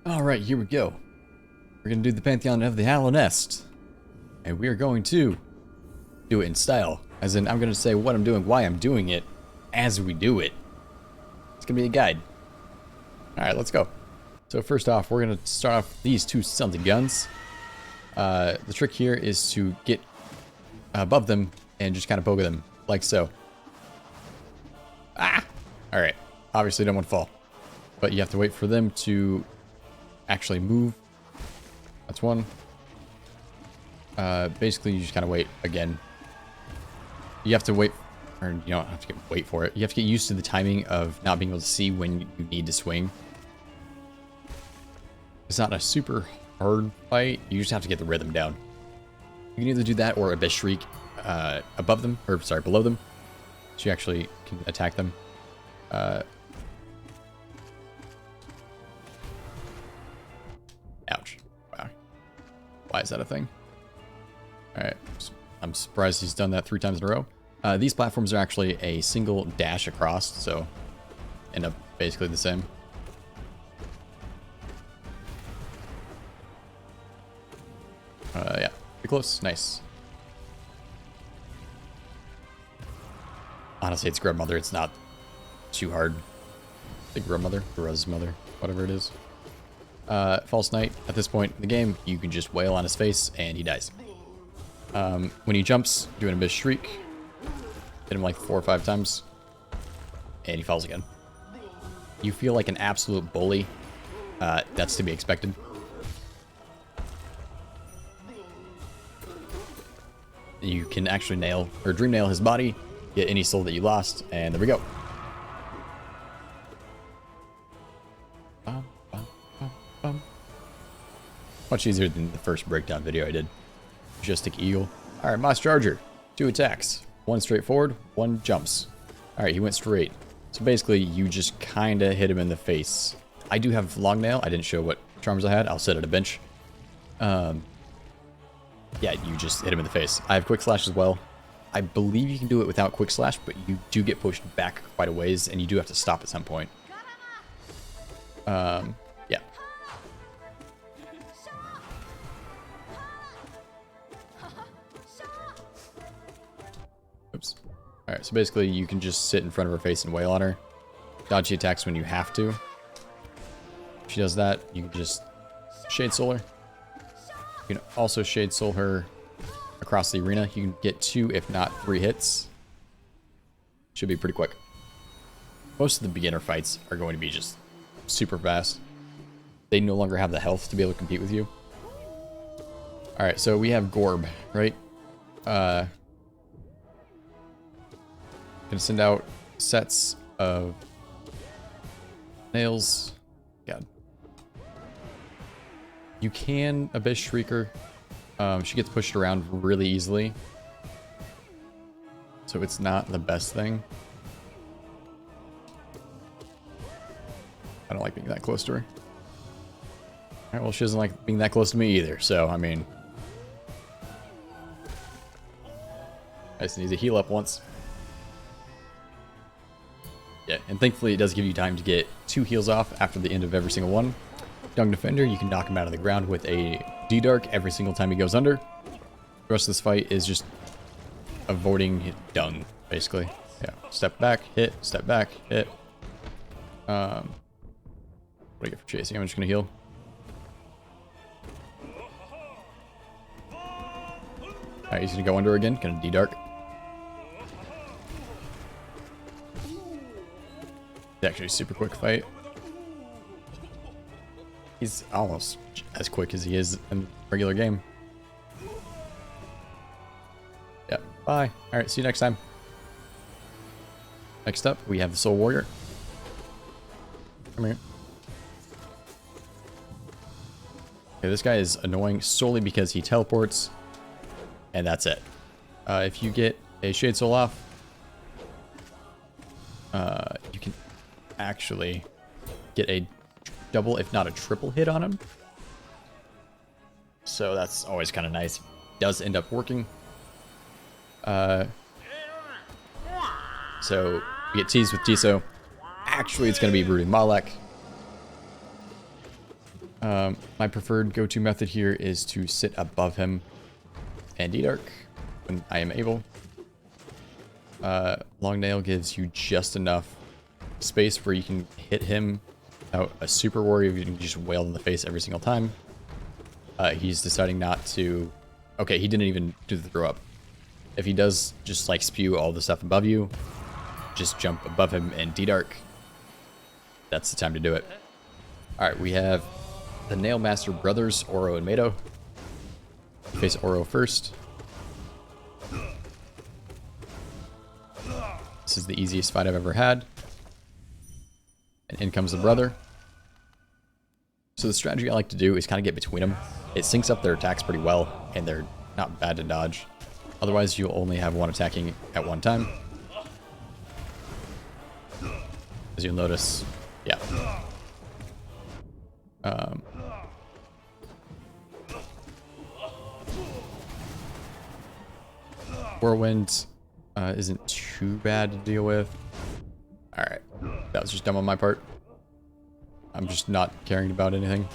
Alright, here we go. We're going to do the Pantheon of the Hallownest. And we are going to do it in style. As in, I'm going to say what I'm doing, why I'm doing it, as we do it. It's going to be a guide. Alright, let's go. So first off, we're going to start off with these two sons of guns. The trick here is to get above them and just kind of poke them, like so. Ah! Alright, obviously don't want to fall. But you have to wait for them to actually move. That's one. Basically, you just kind of wait again. You have to wait, or you don't have to wait for it. You have to get used to the timing of not being able to see when you need to swing. It's not a super hard fight. You just have to get the rhythm down. You can either do that or Abyss Shriek above them, or sorry, below them, so you actually can attack them. Ouch. Wow. Why is that a thing? Alright. I'm surprised he's done that 3 times in a row. These platforms are actually a single dash across, so end up basically the same. Yeah. Pretty close. Nice. Honestly, it's Gruz Mother. It's not too hard. The Gruz Mother, whatever it is. False Knight. At this point in the game, you can just wail on his face and he dies. When he jumps, do an Abyss Shriek. Hit him like 4 or 5 times. And he falls again. You feel like an absolute bully. That's to be expected. You can actually nail, or dream nail his body, get any soul that you lost, and there we go. Much easier than the first breakdown video I did. Majestic Eagle. Alright, Moss Charger. 2 attacks. 1 straight forward, 1 jumps. Alright, he went straight. So basically, you just kinda hit him in the face. I do have long nail. I didn't show what charms I had. I'll sit at a bench. Yeah, you just hit him in the face. I have Quick Slash as well. I believe you can do it without Quick Slash, but you do get pushed back quite a ways, and you do have to stop at some point. Yeah. Oops. Alright, so basically you can just sit in front of her face and wail on her. Dodge the attacks when you have to. If she does that, you can just Shade Soul her. You can also Shade Soul her across the arena. You can get 2, if not 3 hits. Should be pretty quick. Most of the beginner fights are going to be just super fast. They no longer have the health to be able to compete with you. Alright, so we have Gorb, right? Gonna send out sets of nails. God. You can Abyss Shrieker. She gets pushed around really easily. So it's not the best thing. I don't like being that close to her. Alright, well, she doesn't like being that close to me either, so, I mean... I just need to heal up once. Yeah, and thankfully it does give you time to get 2 heals off after the end of every single one. Dung Defender, you can knock him out of the ground with a D-Dark every single time he goes under. The rest of this fight is just avoiding Dung, basically. Yeah, step back, hit, step back, hit. What do I get for chasing? I'm just gonna heal. Alright, he's gonna go under again, gonna D-Dark. It's actually a super quick fight. He's almost as quick as he is in regular game. Yeah, bye. Alright, see you next time. Next up, we have the Soul Warrior. Come here. Okay, this guy is annoying solely because he teleports, and that's it. If you get a Shade Soul off, you can actually get a double, if not a triple hit on him. So that's always kind of nice. Does end up working. So we get teased with Tiso. Actually, it's going to be Brooding Mawlek. My preferred go-to method here is to sit above him and de-dark when I am able. Long nail gives you just enough space where you can hit him without a super worry if you can just wail in the face every single time. He's deciding not to... Okay, he didn't even do the throw up. If he does just like spew all the stuff above you, just jump above him and de-dark. That's the time to do it. Alright, we have the Nailmaster brothers, Oro and Mato. Face Oro first. This is the easiest fight I've ever had. And in comes the brother. So the strategy I like to do is kind of get between them. It syncs up their attacks pretty well, and they're not bad to dodge. Otherwise, you'll only have one attacking at one time. As you'll notice, yeah. Whirlwind isn't too bad to deal with. Alright, that was just dumb on my part. I'm just not caring about anything.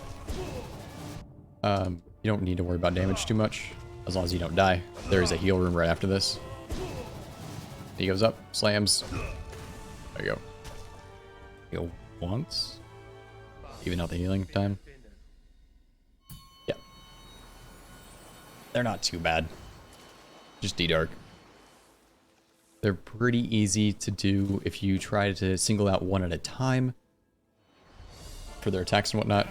You don't need to worry about damage too much, as long as you don't die. There is a heal room right after this. He goes up, slams. There you go. Heal once. Even out the healing time. Yeah. They're not too bad. Just de-dark. They're pretty easy to do if you try to single out one at a time for their attacks and whatnot.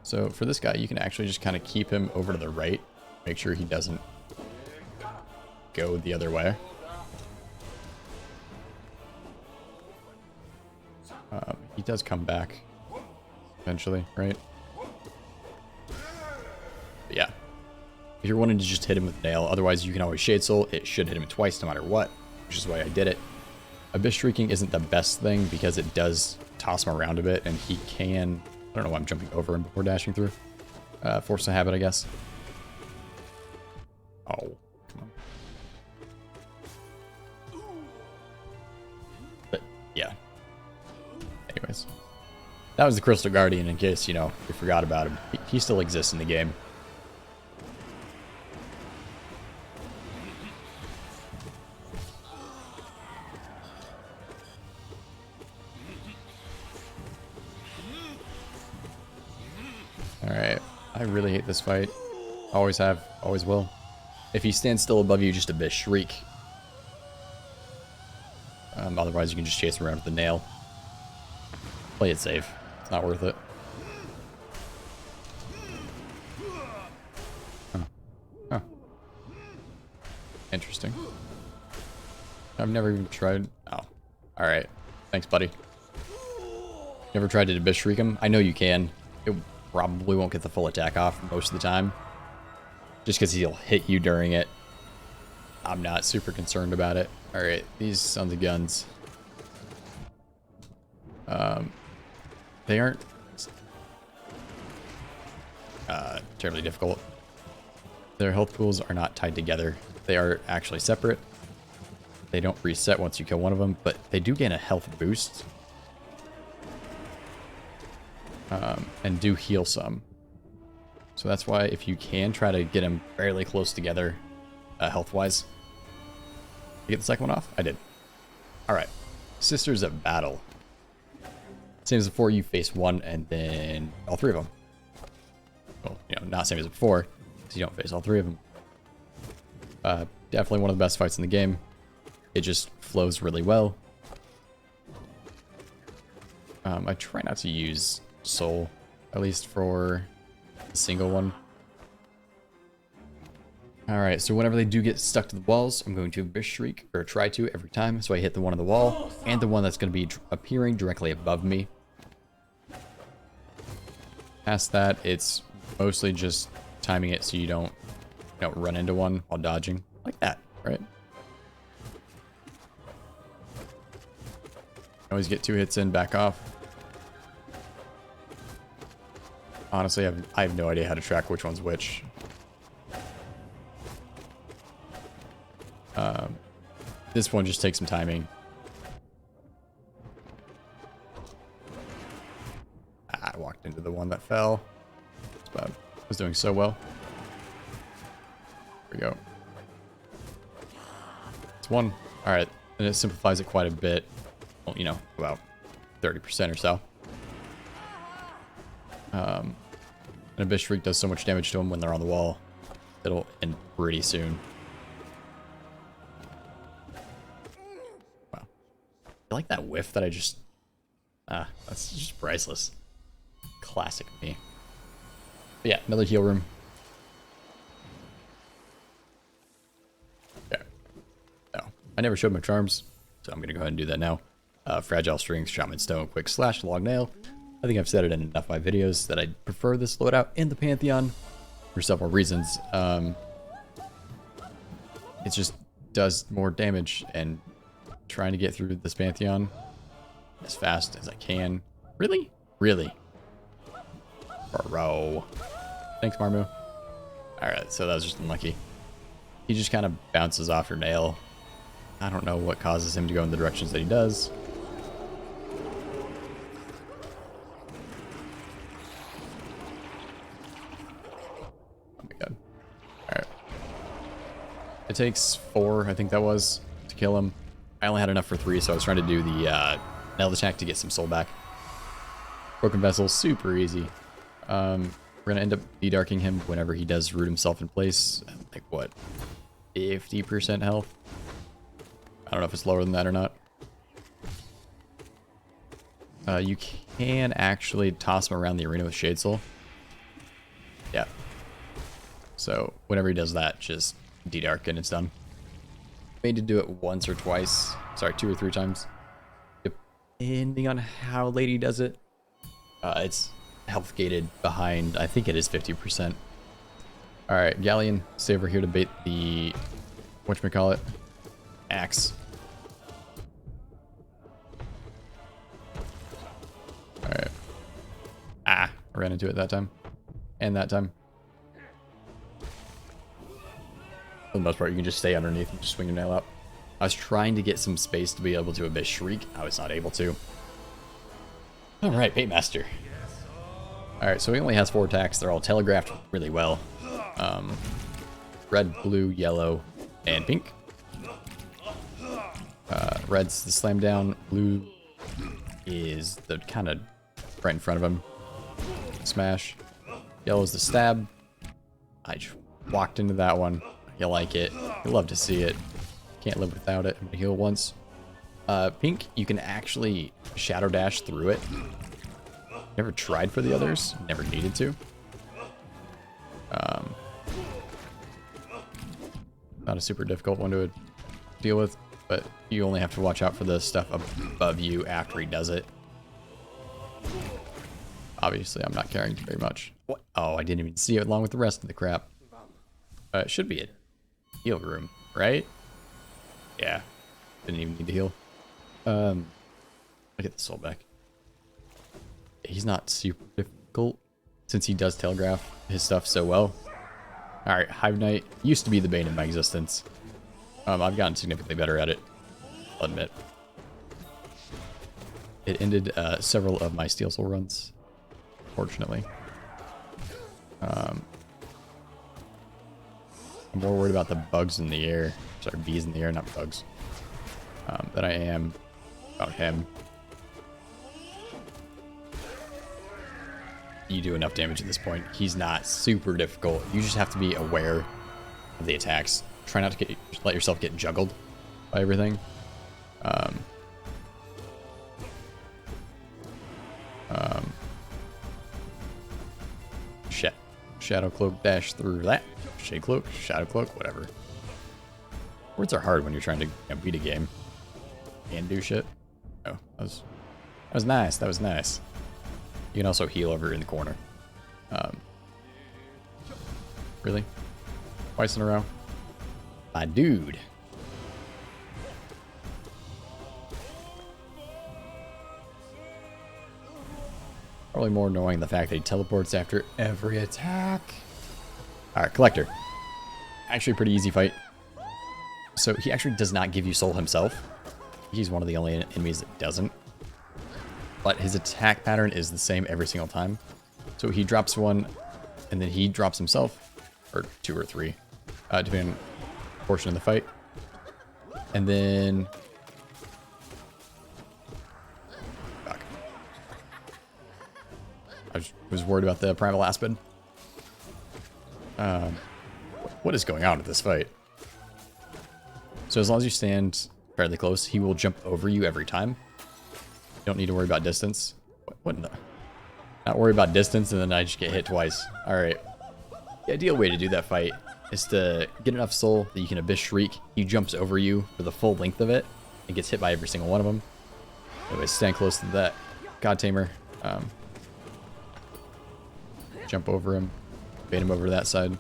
So for this guy, you can actually just kind of keep him over to the right. Make sure he doesn't go the other way. He does come back eventually, right? But yeah. If you're wanting to just hit him with Nail, otherwise you can always Shade Soul. It should hit him twice no matter what, which is why I did it. Abyss Shrieking isn't the best thing because it does toss him around a bit, and he can... I don't know why I'm jumping over him before dashing through. Force of habit, I guess. Oh, come on. But, yeah. Anyways. That was the Crystal Guardian, in case, you know, you forgot about him. He still exists in the game. Alright, I really hate this fight. Always have, always will. If he stands still above you, just Abyss Shriek. Otherwise, you can just chase him around with the nail. Play it safe. It's not worth it. Huh. Interesting. I've never even tried... Oh. Alright. Thanks, buddy. Never tried to Abyss Shriek him? I know you can. It probably won't get the full attack off most of the time. Just because he'll hit you during it. I'm not super concerned about it. Alright, these sons of guns. They aren't terribly difficult. Their health pools are not tied together. They are actually separate. They don't reset once you kill one of them, but they do gain a health boost. And do heal some. So that's why if you can try to get them fairly close together, health-wise. You get the second one off? I did. Alright. Sisters of Battle. Same as before, you face one and then all three of them. Well, you know, not same as before, because you don't face all three of them. Definitely one of the best fights in the game. It just flows really well. I try not to use Soul, at least for the single one. Alright, so whenever they do get stuck to the walls, I'm going to Abyss Shriek, or try to every time, so I hit the one on the wall, and the one that's going to be appearing directly above me. Past that, it's mostly just timing it so you don't run into one while dodging. Like that, right? Always get 2 hits in, back off. Honestly, I have no idea how to track which one's which. This one just takes some timing. I walked into the one that fell. It's bad. I was doing so well. There we go. It's one. Alright. And it simplifies it quite a bit. Well, you know, about 30% or so. And Abyss Shriek does so much damage to them when they're on the wall. It'll end pretty soon. Wow. I like that whiff that I just... that's just priceless. Classic me. But yeah, another heal room. Yeah. No, I never showed my charms, so I'm going to go ahead and do that now. Fragile Strings, Shaman Stone, Quick Slash, Long Nail. I think I've said it in enough of my videos that I prefer this loadout in the Pantheon for several reasons. It just does more damage, and trying to get through this Pantheon as fast as I can. Really? Really? Bro. Thanks, Marmu. Alright, so that was just unlucky. He just kind of bounces off your nail. I don't know what causes him to go in the directions that he does. It takes 4, I think that was, to kill him. I only had enough for 3, so I was trying to do the nail attack to get some soul back. Broken Vessel, super easy. We're going to end up de-darking him whenever he does root himself in place. Like, what, 50% health? I don't know if it's lower than that or not. You can actually toss him around the arena with Shade Soul. Yeah. So, whenever he does that, just... de-dark and it's done. Made to do it once or twice. Sorry, 2 or 3 times. Depending on how late he does it. It's health gated behind, I think it is 50%. Alright, Galien, stay over here to bait the, whatchamacallit, axe. Alright. I ran into it that time. And that time. For the most part, you can just stay underneath and just swing your nail out. I was trying to get some space to be able to Abyss Shriek. I was not able to. Alright, Paintmaster. Alright, so he only has 4 attacks. They're all telegraphed really well. Red, blue, yellow, and pink. Red's the slam down. Blue is the kind of right in front of him. Smash. Yellow's the stab. I just walked into that one. You like it. You love to see it. Can't live without it. I'm gonna heal once. Pink, you can actually shadow dash through it. Never tried for the others. Never needed to. Not a super difficult one to deal with, but you only have to watch out for the stuff above you after he does it. Obviously, I'm not caring very much. What? Oh, I didn't even see it along with the rest of the crap. It should be it. Heal room, right? Yeah. Didn't even need to heal. I get the soul back. He's not super difficult since he does telegraph his stuff so well. Alright, Hive Knight used to be the bane of my existence. I've gotten significantly better at it, I'll admit. It ended several of my Steel Soul runs, fortunately. I'm more worried about the bugs in the air. Sorry, bees in the air, not bugs. Than I am about him. You do enough damage at this point. He's not super difficult. You just have to be aware of the attacks. Try not to let yourself get juggled by everything. Shadow Cloak, dash through that. Shade Cloak, Shadow Cloak, whatever. Words are hard when you're trying to beat a game and do shit. Oh, that was nice. That was nice. You can also heal over in the corner. Really? Twice in a row? My dude. Probably more annoying the fact that he teleports after every attack. Alright, Collector. Actually a pretty easy fight. So he actually does not give you soul himself. He's one of the only enemies that doesn't. but his attack pattern is the same every single time. So he drops one, and then he drops himself, or 2 or 3, depending on portion of the fight. And then... Fuck. I was worried about the Primal Aspid. What is going on with this fight? So as long as you stand fairly close, he will jump over you every time. You don't need to worry about distance. What in the... Not worry about distance, and then I just get hit twice. Alright. The ideal way to do that fight is to get enough soul that you can Abyss Shriek. He jumps over you for the full length of it and gets hit by every single one of them. Anyways, stand close to that God Tamer. Jump over him. Bait him over to that side.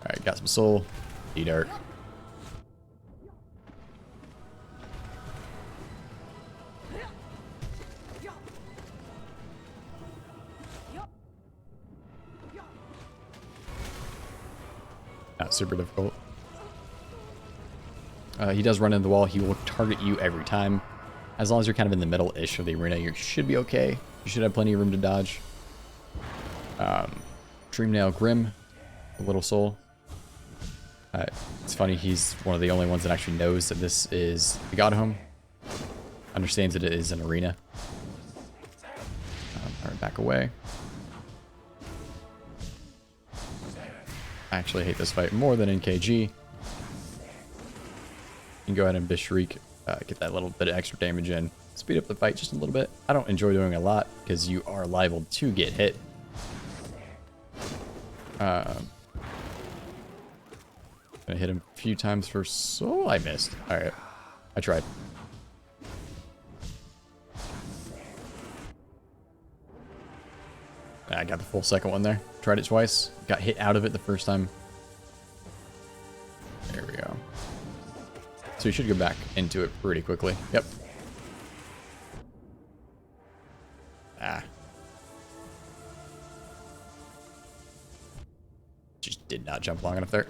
Alright, got some soul. D-Dart. Not super difficult. He does run into the wall. He will target you every time. As long as you're kind of in the middle-ish of the arena, you should be okay. You should have plenty of room to dodge. Dreamnail Grimm, a little soul. It's funny, he's one of the only ones that actually knows that this is the God Home. Understands that it is an arena. Alright, back away. I actually hate this fight more than in KG. You can go ahead and Abyss Shriek, get that little bit of extra damage in. Speed up the fight just a little bit. I don't enjoy doing a lot because you are liable to get hit. Gonna hit him a few times for soul. I missed. Alright. I tried. I got the full second one there. Tried it twice. Got hit out of it the first time. There we go. So you should go back into it pretty quickly. Yep. Just did not jump long enough there.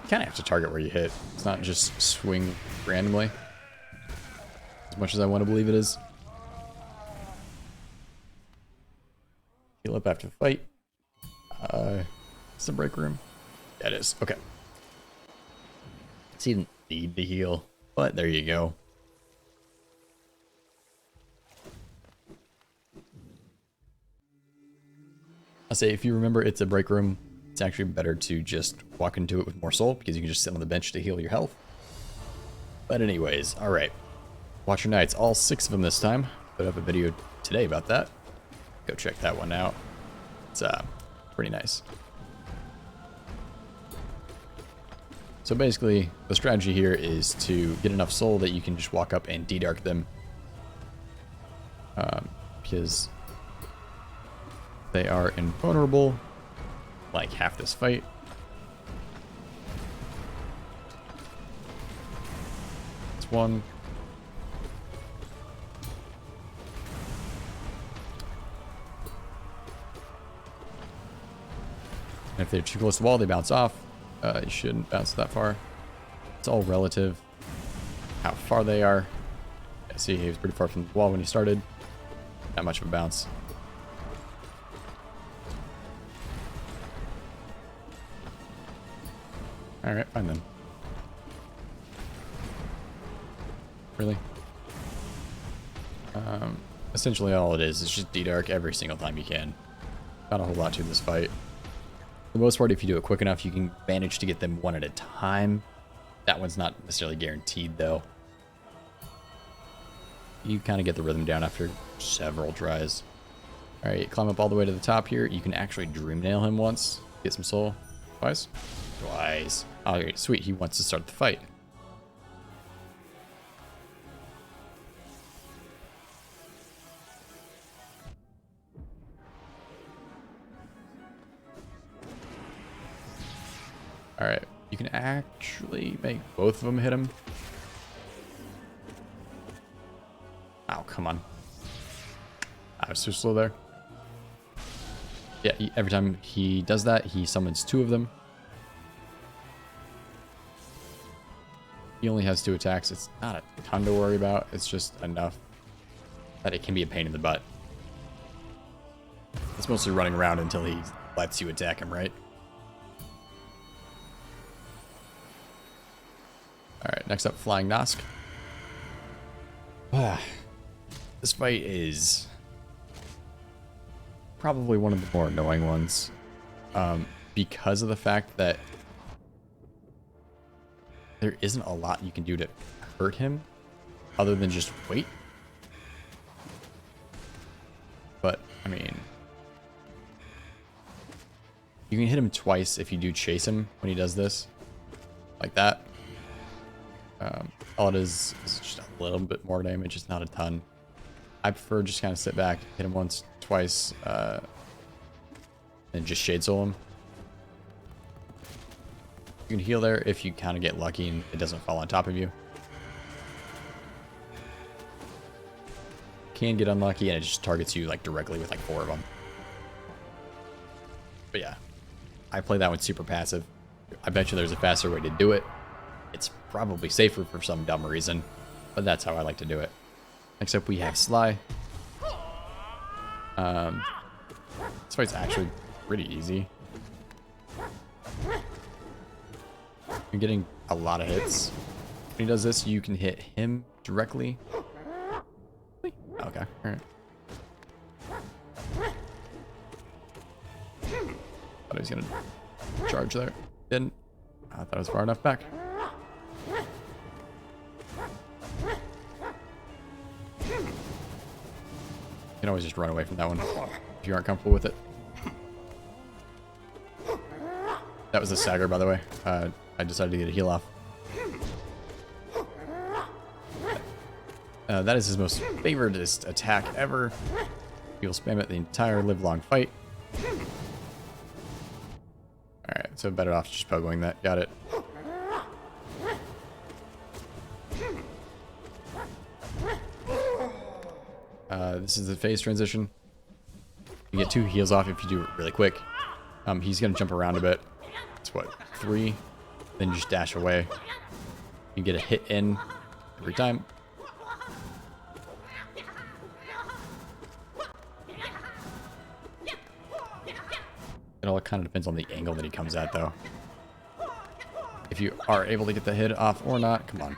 You kind of have to target where you hit. It's not just swing randomly. As much as I want to believe it is. Heal up after the fight. It's the break room. Yeah, it is. Okay. So you didn't need to heal, but there you go. I'll say if you remember it's a break room, it's actually better to just walk into it with more soul because you can just sit on the bench to heal your health. But anyways, alright. Watcher Knights, all 6 of them this time. Put up a video today about that. Go check that one out. It's pretty nice. So basically, the strategy here is to get enough soul that you can just walk up and D-Dark them. Because they are invulnerable, like half this fight. It's one. And if they're too close to the wall, they bounce off. You shouldn't bounce that far. It's all relative. How far they are. Yeah, see, he was pretty far from the wall when he started. Not much of a bounce. Alright, fine then. Really? Essentially all it is just D-Dark every single time you can. Not a whole lot to this fight. For the most part, if you do it quick enough, you can manage to get them one at a time. That one's not necessarily guaranteed, though. You kind of get the rhythm down after several tries. Alright, climb up all the way to the top here. You can actually Dream Nail him once. Get some soul. Twice? Twice. Alright, sweet. He wants to start the fight. Alright, you can actually make both of them hit him. Oh, come on. I was too slow there. Yeah, every time he does that, he summons 2 of them. He only has 2 attacks. It's not a ton to worry about. It's just enough that it can be a pain in the butt. It's mostly running around until he lets you attack him, right? Alright, next up, Flying Nosk. This fight is probably one of the more annoying ones. Because of the fact that there isn't a lot you can do to hurt him other than just wait. But, I mean, you can hit him twice if you do chase him when he does this. Like that. All it is just a little bit more damage. It's not a ton. I prefer just kind of sit back, hit him once, twice, and just Shade Soul him. You can heal there if you kind of get lucky and it doesn't fall on top of you. Can get unlucky and it just targets you like directly with like 4 of them. But yeah, I play that one super passive. I bet you there's a faster way to do it. It's probably safer for some dumb reason, but that's how I like to do it. Next up we have Sly. This fight's actually pretty easy. You're getting a lot of hits. When he does this, you can hit him directly. Okay, alright. Thought he was gonna charge there. Didn't. I thought it was far enough back. You can always just run away from that one if you aren't comfortable with it. That was the stagger, by the way. I decided to get a heal off. That is his most favoritist attack ever. He will spam it the entire live-long fight. Alright, so better off just pogoing that. Got it. This is the phase transition. You get 2 heals off if you do it really quick. He's going to jump around a bit. It's what, 3? Then you just dash away. You get a hit in every time. It all kind of depends on the angle that he comes at, though. If you are able to get the hit off or not, come on.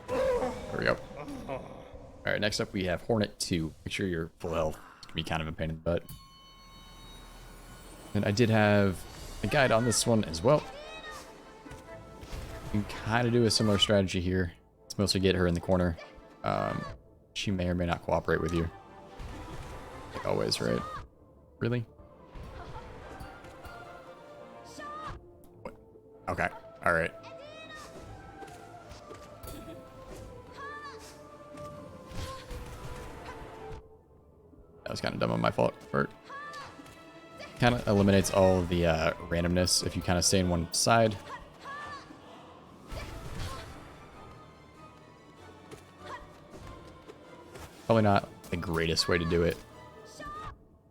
There we go. Alright, next up we have Hornet 2. Make sure you're full health. It can be kind of a pain in the butt. And I did have a guide on this one as well. You can kind of do a similar strategy here. It's mostly get her in the corner. She may or may not cooperate with you. Like always, right? Really? What? Okay. Alright. That was kind of dumb on my fault. Kind of eliminates all of the randomness if you kind of stay in one side. Probably not the greatest way to do it,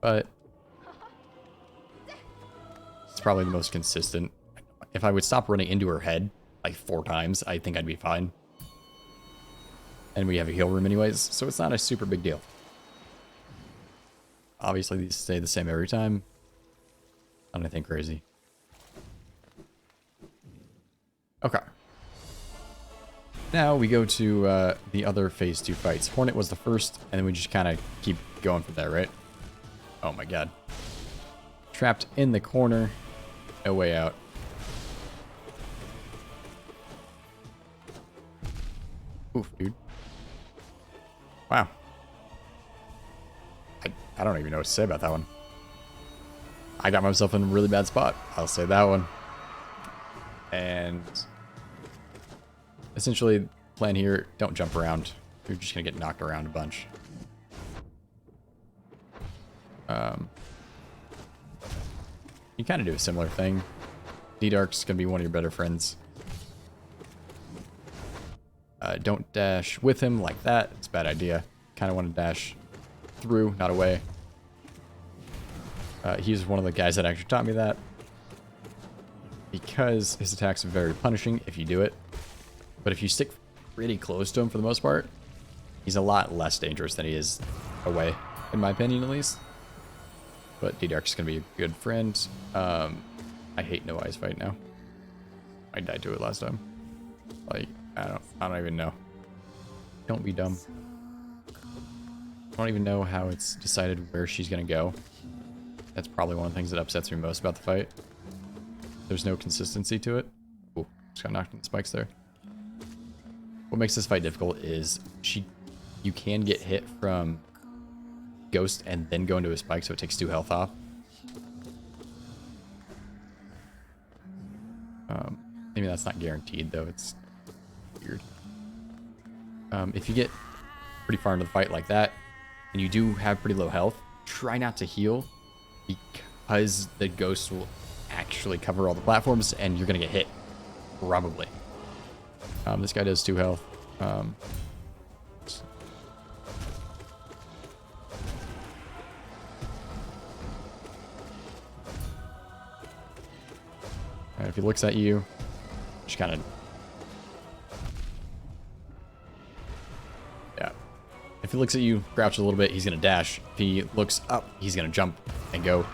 but it's probably the most consistent. If I would stop running into her head like 4 times, I think I'd be fine. And we have a heal room anyways, so it's not a super big deal. Obviously, these stay the same every time. Not anything crazy. Okay. Now we go to the other phase 2 fights. Hornet was the first, and then we just kind of keep going from there, right? Oh my god. Trapped in the corner. No way out. Oof, dude. Wow. I don't even know what to say about that one. I got myself in a really bad spot. I'll say that one. And essentially, plan here, don't jump around. You're just going to get knocked around a bunch. You kind of do a similar thing. D-Dark's going to be one of your better friends. Don't dash with him like that. It's a bad idea. Kind of want to dash through, not away. He's one of the guys that actually taught me that. Because his attacks are very punishing if you do it. But if you stick pretty close to him for the most part, he's a lot less dangerous than he is away, in my opinion at least. But D-Dark's going to be a good friend. I hate no eyes fight now. I died to it last time. Like, I don't even know. Don't be dumb. I don't even know how it's decided where she's going to go. That's probably one of the things that upsets me most about the fight. There's no consistency to it. Ooh, just got knocked in the spikes there. What makes this fight difficult is you can get hit from Ghost and then go into a spike, so it takes 2 health off. Maybe that's not guaranteed, though. It's weird. If you get pretty far into the fight like that, and you do have pretty low health, try not to heal, because the Ghost will actually cover all the platforms, and you're going to get hit. Probably. This guy does 2 health. If he looks at you, just kind of... Yeah. If he looks at you, crouch a little bit, he's going to dash. If he looks up, he's going to jump and go.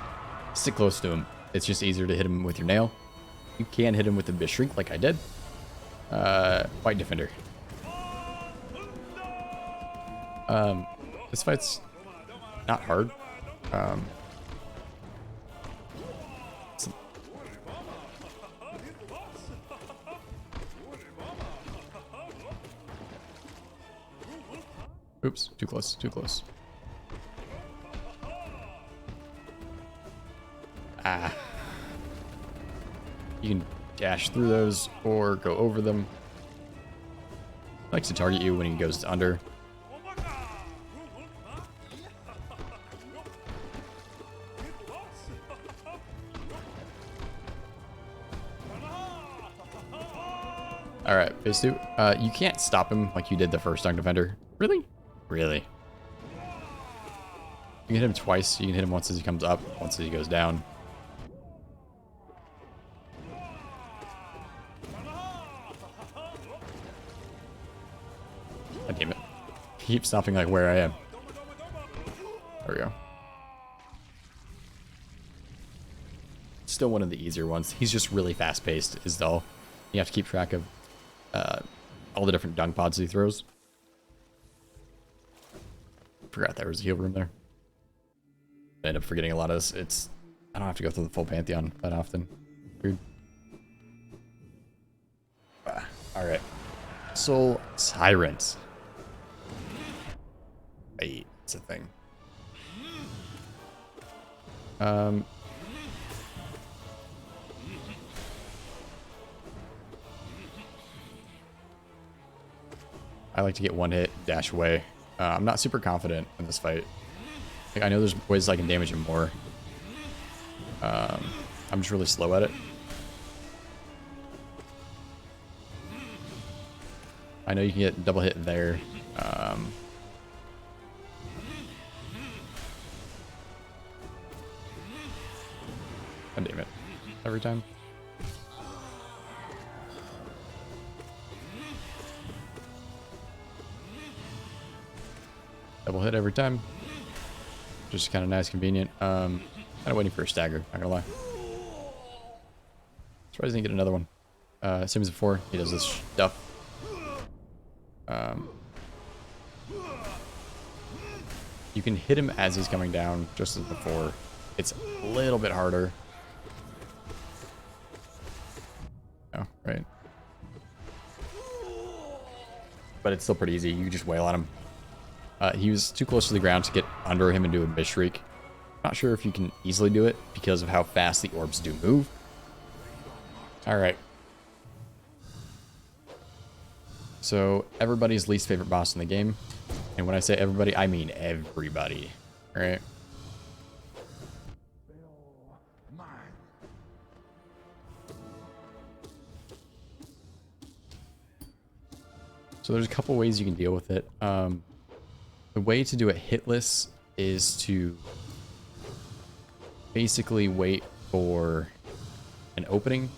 Stick close to him. It's just easier to hit him with your nail. You can hit him with a shrink like I did. White Defender. This fight's not hard. Oops, too close, too close. Ah. You can dash through those or go over them. He likes to target you when he goes under. Alright, phase 2. You can't stop him like you did the first Dung Defender. Really? Really? You can hit him twice. You can hit him once as he comes up, once as he goes down. God damn it. Keep stopping like where I am. There we go. Still one of the easier ones. He's just really fast paced is all. You have to keep track of all the different dung pods he throws. Forgot there was a heal room there. I end up forgetting a lot of this. I don't have to go through the full Pantheon that often. Weird. Alright. Soul Tyrant. Wait, it's a thing. I like to get one hit, dash away. I'm not super confident in this fight. Like, I know there's ways I can damage him more. I'm just really slow at it. I know you can get double hit there. God damn it. Every time. Double hit every time. Just kind of nice, convenient. Kind of waiting for a stagger, not gonna lie. Surprised I didn't get another one. Same as before, he does this stuff. You can hit him as he's coming down, just as before. It's a little bit harder. Oh, right. But it's still pretty easy. You just wail on him. He was too close to the ground to get under him and do a Mishriek. Not sure if you can easily do it because of how fast the orbs do move. Alright. So, everybody's least favorite boss in the game. And when I say everybody, I mean everybody. Alright. So there's a couple ways you can deal with it. The way to do it hitless is to basically wait for an opening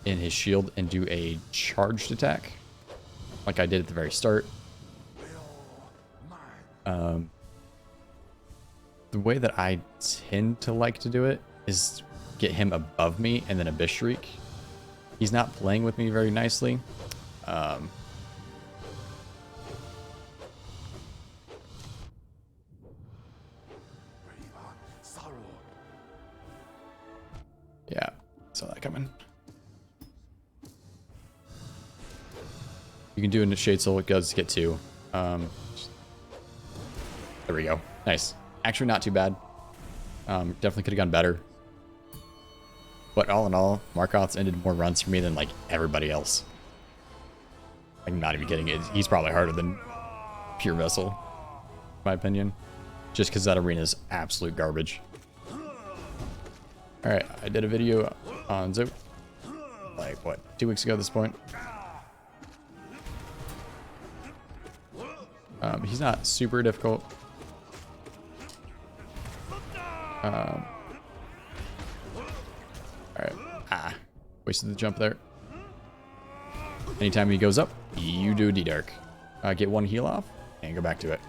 in his shield and do a charged attack, like I did at the very start. The way that I tend to like to do it is get him above me and then Abyss Shriek. He's not playing with me very nicely. Yeah, saw that coming. You can do a Shade Soul, it does get 2. There we go. Nice. Actually not too bad. Definitely could have gone better. But all in all, Markoth's ended more runs for me than like everybody else. I'm not even kidding. He's probably harder than Pure Vessel, in my opinion. Just because that arena is absolute garbage. Alright, I did a video on Zote, like, what, 2 weeks ago at this point. He's not super difficult. Alright. Wasted the jump there. Anytime he goes up, you do D-Dark. Get 1 heal off, and go back to it.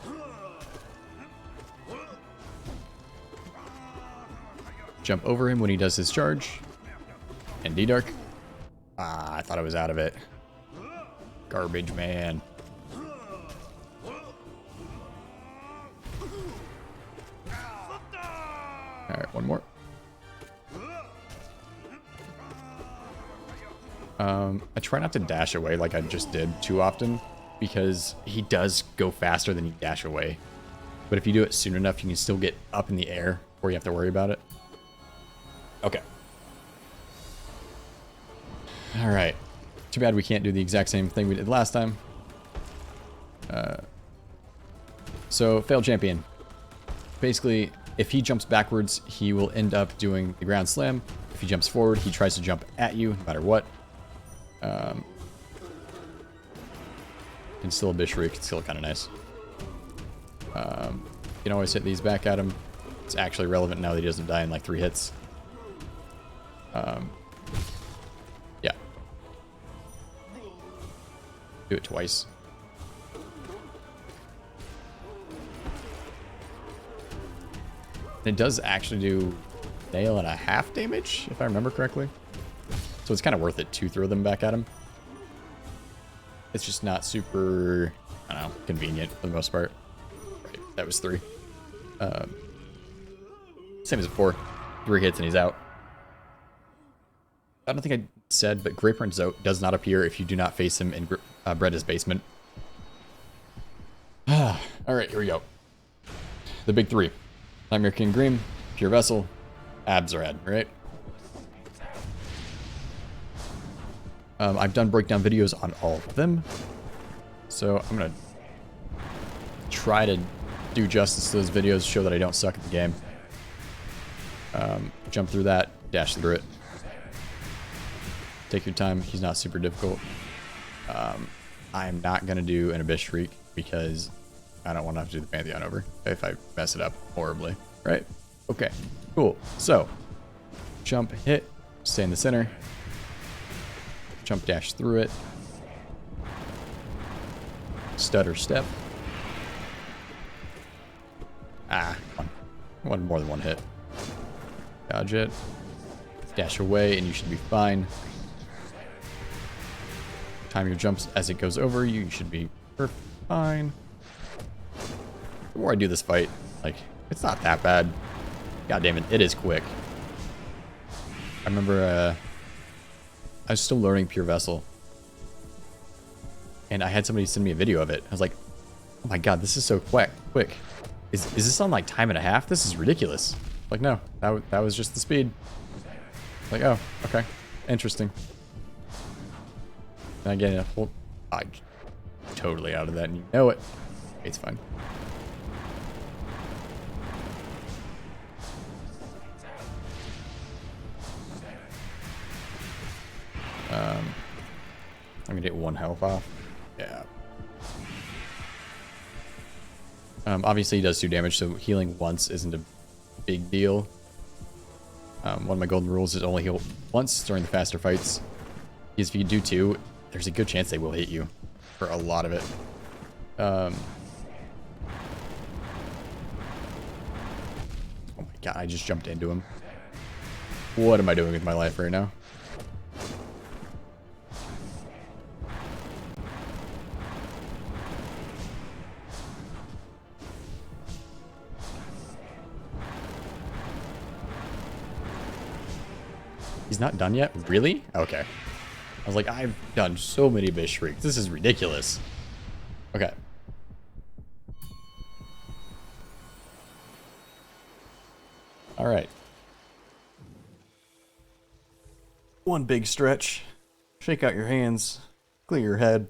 Jump over him when he does his charge. And D-Dark. I thought I was out of it. Garbage, man. Alright, 1 more. I try not to dash away like I just did too often, because he does go faster than you dash away. But if you do it soon enough, you can still get up in the air before you have to worry about it. Okay. Alright. Too bad we can't do the exact same thing we did last time. So, failed champion. Basically, if he jumps backwards, he will end up doing the ground slam. If he jumps forward, he tries to jump at you, no matter what. And still a Abyss Shriek, it's still kind of nice. You can always hit these back at him. It's actually relevant now that he doesn't die in like 3 hits. Yeah. Do it twice. It does actually do nail and a half damage, if I remember correctly. So it's kind of worth it to throw them back at him. It's just not super, I don't know, convenient for the most part. Right, that was 3. Same as before. 3 hits and he's out. I don't think I said, but Grayprint Zote does not appear if you do not face him in Bretta's basement. Alright, here we go. The big 3. Nightmare King Grimm, Pure Vessel, Abzarad, right? I've done breakdown videos on all of them. So I'm going to try to do justice to those videos, show that I don't suck at the game. Jump through that, dash through it. Take your time, he's not super difficult. I'm not going to do an Abyss Shriek because I don't want to have to do the Pantheon over if I mess it up horribly. Right? Okay, cool. So, jump, hit, stay in the center. Jump dash through it. Stutter step. One more than 1 hit. Dodge it. Dash away and you should be fine. Time your jumps as it goes over you, you should be fine. The more I do this fight, like, it's not that bad. God damn it, it is quick. I remember I was still learning Pure Vessel. And I had somebody send me a video of it. I was like, oh my god, this is so quick. Is this on like time and a half? This is ridiculous. Like, no, that was just the speed. Like, oh, okay. Interesting. And I get a whole... I'm totally out of that and you know it. It's fine. I'm gonna get 1 health off. Yeah. Obviously he does 2 damage, so healing once isn't a big deal. One of my golden rules is only heal once during the faster fights. Because if you do two, there's a good chance they will hit you for a lot of it. Oh my god, I just jumped into him. What am I doing with my life right now? He's not done yet? Really? Okay. I was like, I've done so many Abyss Shrieks. This is ridiculous. Okay. Alright. One big stretch. Shake out your hands. Clear your head.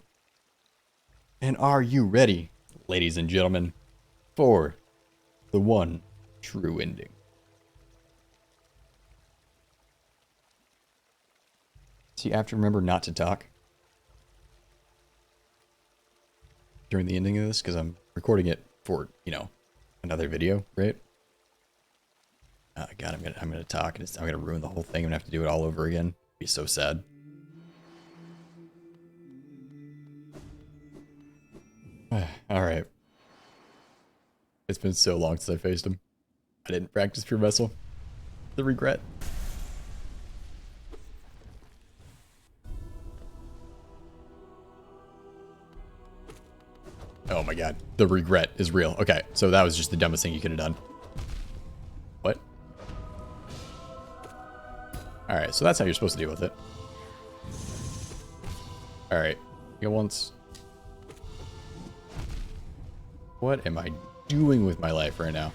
And are you ready, ladies and gentlemen, for the one true ending? So you have to remember not to talk during the ending of this, because I'm recording it for, you know, another video, right? God, I'm gonna talk, and I'm gonna ruin the whole thing. I'm gonna have to do it all over again. It'd be so sad. All right. It's been so long since I faced him. I didn't practice Pure Vessel. The regret. Oh my god. The regret is real. Okay, so that was just the dumbest thing you could have done. What? Alright, so that's how you're supposed to deal with it. Alright. Go once. What am I doing with my life right now?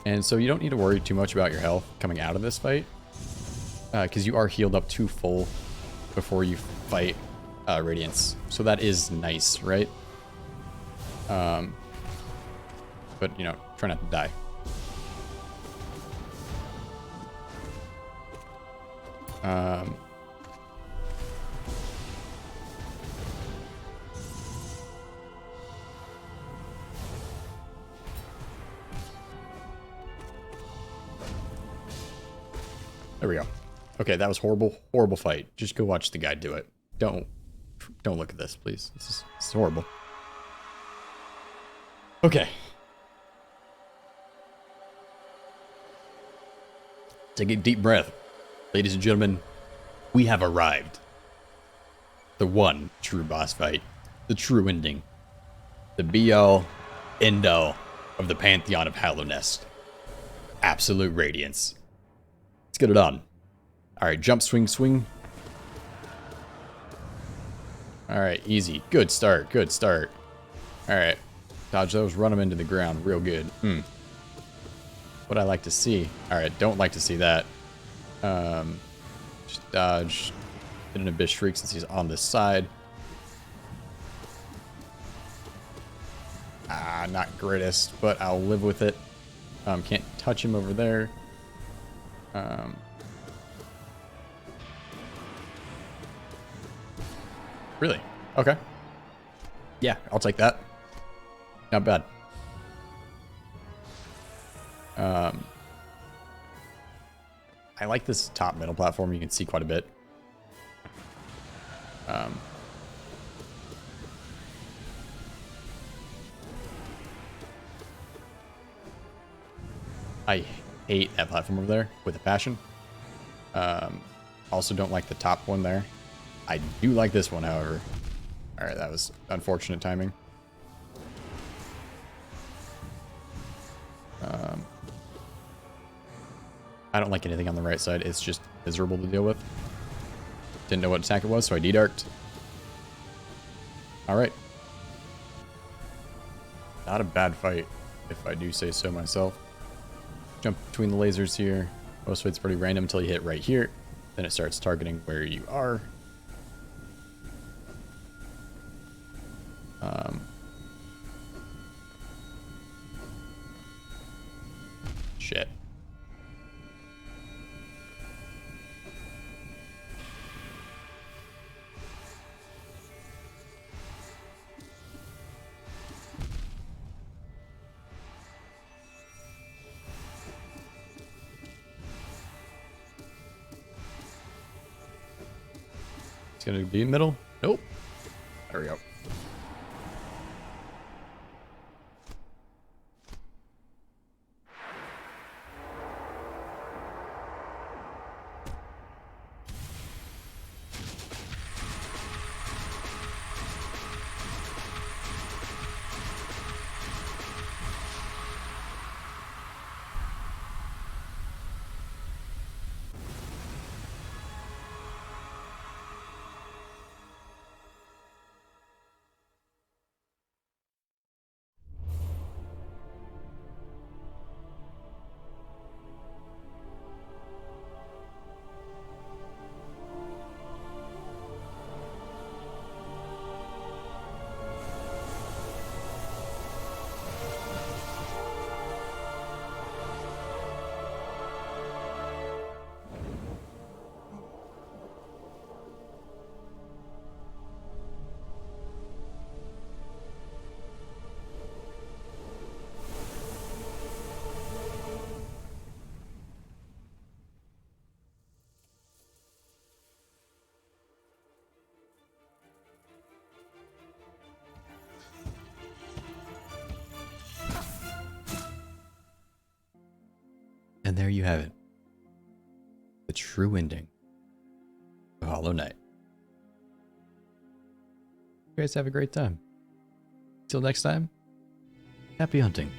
And so you don't need to worry too much about your health coming out of this fight, because you are healed up to full before you fight Radiance. So that is nice, right? But, you know, try not to die. There we go. Okay, that was horrible, horrible fight. Just go watch the guy do it. Don't look at this, please. This is horrible. Okay. Take a deep breath. Ladies and gentlemen, we have arrived. The one true boss fight. The true ending. The be-all, end-all of the Pantheon of Hallownest. Absolute Radiance. Let's get it on. Alright, jump, swing, swing. Alright, easy. Good start, good start. Alright. Dodge those, run them into the ground real good. What I like to see. Alright, don't like to see that. Just dodge. Hit an Abyss Shriek since he's on this side. Ah, not greatest, but I'll live with it. Can't touch him over there. Really? Okay. Yeah, I'll take that. Not bad. I like this top middle platform. You can see quite a bit. I hate that platform over there with a passion. Also don't like the top one there. I do like this one, however. Alright, that was unfortunate timing. I don't like anything on the right side. It's just miserable to deal with. Didn't know what attack it was, so I de-darked. Alright. Not a bad fight, if I do say so myself. Jump between the lasers here. Most of it's pretty random until you hit right here. Then it starts targeting where you are. Shit. It's gonna be middle. Nope. There we go. And there you have it. The true ending of Hollow Knight. You guys have a great time. Till next time, happy hunting.